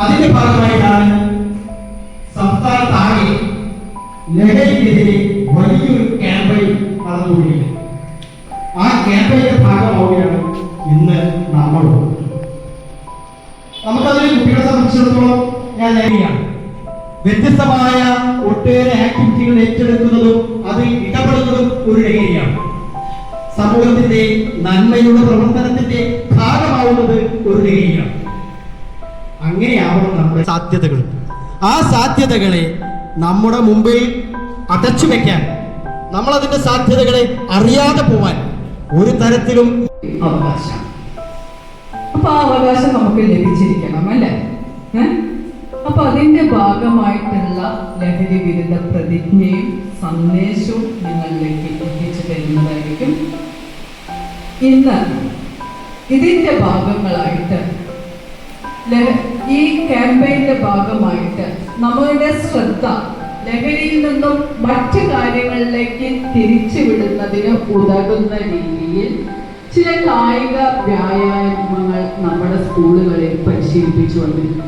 അതിന്റെ ഭാഗമായിട്ടാണ് സംസ്ഥാനത്താകെ ലഹരിക്കെതിരെ വലിയൊരു ക്യാമ്പയിൻ നടന്നുകൊണ്ടിരിക്കുന്നത്. ആ ക്യാമ്പയിന്റെ ഭാഗമാവുകയാണ് ഇന്ന് നമ്മൾ. നമുക്കതിൽ കുട്ടികളെ സംബന്ധിച്ചിടത്തോളം ഞാൻ നേരെയാണ് വ്യത്യസ്തമായ ഒട്ടേറെ ആക്ടിവിറ്റികൾ ഏറ്റെടുക്കുന്നതും അതിൽ ഇടപെടുന്നതും ഒരു ലഹരിയാണ്. സമൂഹത്തിന്റെ നന്മയുടെ പ്രവർത്തനത്തിന്റെ ഭാഗമാവുന്നത് ഒരു ലഹരിയാണ്. അങ്ങനെയാവണം നമ്മുടെ സാധ്യതകൾ. ആ സാധ്യതകളെ നമ്മുടെ മുമ്പിൽ അടച്ചു വെക്കാൻ, നമ്മൾ അതിന്റെ സാധ്യതകളെ അറിയാതെ പോവാൻ ഒരു തരത്തിലും അവകാശം. അപ്പൊ ആ അവകാശം നമുക്ക് ലഭിച്ചിരിക്കണം അല്ലേ? അപ്പൊ അതിന്റെ ഭാഗമായിട്ടുള്ള ലഹരി വിരുദ്ധ പ്രതിജ്ഞയും സന്ദേശവും നിങ്ങളിലേക്ക് എത്തിച്ചു തരുന്നതായിരിക്കും. ഇന്ന് ഇതിന്റെ ഭാഗങ്ങളായിട്ട് ഈ ക്യാമ്പയിന്റെ ഭാഗമായിട്ട് നമ്മളുടെ ശ്രദ്ധ ലഹരിയിൽ നിന്നും മറ്റു കാര്യങ്ങളിലേക്ക് തിരിച്ചുവിടുന്നതിന് ഉതകുന്ന രീതിയിൽ ചില കായിക വ്യായാമങ്ങൾ നമ്മുടെ സ്കൂളുകളിൽ പരിശീലിപ്പിച്ചു വന്നിരുന്നു.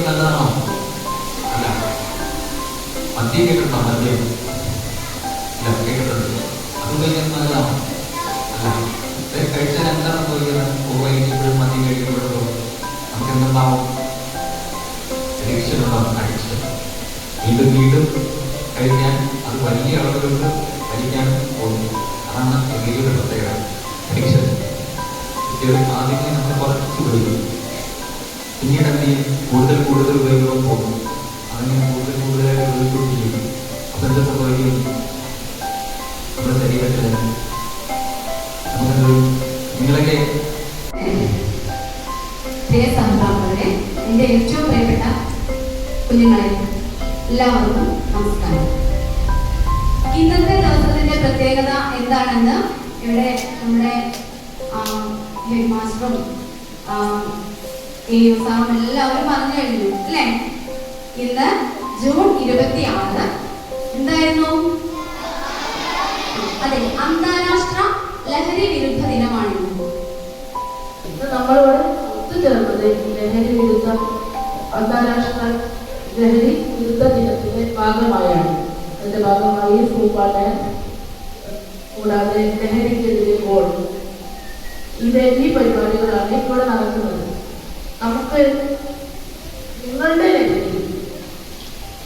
നല്ലതാണോ? അല്ല. മദ്യം കേട്ടിട്ടുണ്ടോ? മദ്യം ഇല്ല, കേട്ടിട്ടുണ്ട്. അത് ഉപയോഗിക്കുന്നത് നല്ലതാണോ? അല്ല. കഴിച്ചാൽ എന്താണ് ഉപയോഗിക്കുന്നത്? ഉപയോഗിക്കുമ്പോഴും മദ്യം കഴിക്കുമ്പോഴും നമുക്ക് എന്തുണ്ടാവും? അഡിക്ഷൻ ഉണ്ടാവും. അഡിക്ഷൻ വീണ്ടും വീണ്ടും കഴിക്കാൻ, അത് വലിയ അളവുകൾക്ക് കഴിക്കാൻ പോകുന്നു. അതാണ് ലഹരിയുടെ പ്രത്യേകത. അഡിക്ഷൻ ആദ്യമേ നമ്മൾ കുറച്ച് ഉപയോഗിക്കും, പിന്നീട് എന്ത് ചെയ്യും? കൂടുതൽ കൂടുതൽ ഉപയോഗം പോകും. അങ്ങനെ കൂടുതലായിട്ട് ഉപയോഗിക്കുകയും അപ്പം എന്ത് സംഭവിക്കും? നമ്മുടെ ശരീരത്തിൽ നമുക്കെന്തൊരു നിങ്ങളൊക്കെ സംരംഭങ്ങളെ എൻ്റെ ഏറ്റവും പ്രിയപ്പെട്ട കുഞ്ഞുങ്ങളെ എല്ലാവർക്കും നമസ്കാരം. ഇന്നത്തെ ദിവസത്തിന്റെ പ്രത്യേകത എന്താണെന്ന് ഇവിടെ നമ്മുടെ ഹെഡ് മാസ്റ്ററും സാറും എല്ലാവരും പറഞ്ഞു കഴിഞ്ഞു അല്ലേ? ഇന്ന് ജൂൺ 26 എന്തായിരുന്നു? അതെ, അന്താരാഷ്ട്ര ലഹരി വിരുദ്ധ ദിനമാണിന്ന്. നമ്മളോട് ഒത്തുചേർന്നത് ലഹരി വിരുദ്ധ അന്താരാഷ്ട്ര ലഹരി വിരുദ്ധ ദിനത്തിന്റെ ഭാഗമായാണ്. അതിന്റെ ഭാഗമായി സൂപ്പാട്ട്, കൂടാതെ ലഹരിക്കെതിരെ ഗോൾ, ഈ പരിപാടികളാണ് ഇവിടെ നടക്കുന്നത്. നമുക്ക് നിങ്ങളുടെ ലഹരി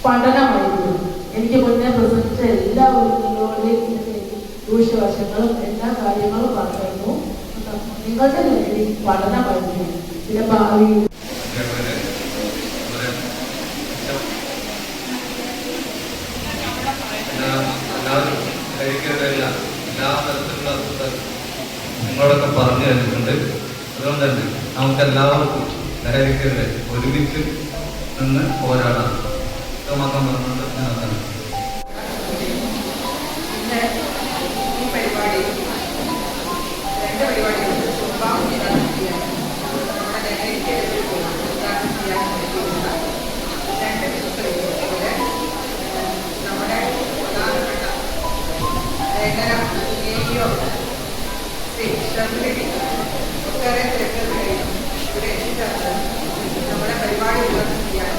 പഠനമായിരുന്നു. എനിക്ക് മുന്നേ പ്രസംഗിച്ച എല്ലാവരും ദൂഷ്യവശങ്ങളും എല്ലാ കാര്യങ്ങളും പറയുന്നു. നിങ്ങളുടെ ലഹരി പഠനമായിരുന്നു. ചില ഭാവി എല്ലാ തരത്തിലുള്ള നിങ്ങളൊക്കെ പറഞ്ഞു തന്നിട്ടുണ്ട്. അതുകൊണ്ട് തന്നെ നമുക്ക് എല്ലാവർക്കും ലഹരിക്കെതിരെ ഒരുമിച്ച് നിന്ന് പോരാടാം. മാത്രം പറഞ്ഞുകൊണ്ട് നടത്തണം. ഈ പരിപാടി രണ്ട് പരിപാടികളുണ്ട്. നമ്മുടെ ലഹരിക്കെതിരെ ഉദ്ഘാടനം ചെയ്യാൻ പറ്റിയിരുന്ന രണ്ട് വിഷയത്തിലൂടെ നമ്മുടെ പ്രധാനപ്പെട്ട ലേഖന ഒട്ടേറെ തിരക്കുകളിലും ഇവിടെ എത്തിച്ചേർന്ന് നമ്മുടെ പരിപാടി ഉദ്ഘാടനം ചെയ്യാൻ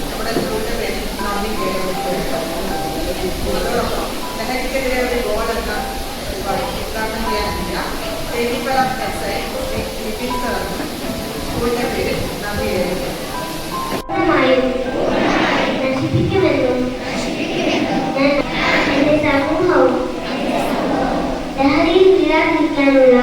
നമ്മുടെ സ്കൂളിന്റെ പേരിൽ നന്ദി അതോടൊപ്പം ലഹരിക്കെതിരെ ഒരു ഗോൾ എന്ന പരിപാടി ഉദ്ഘാടനം ചെയ്യാനില്ല തേനിപ്പല SI നിതിൻ സാറിന് സ്കൂളിന്റെ പേരിൽ നന്ദി നശിപ്പിക്കുമെന്നും എന്റെ സമൂഹവും ലഹരിയിൽ വീഴാതിരിക്കാനുള്ള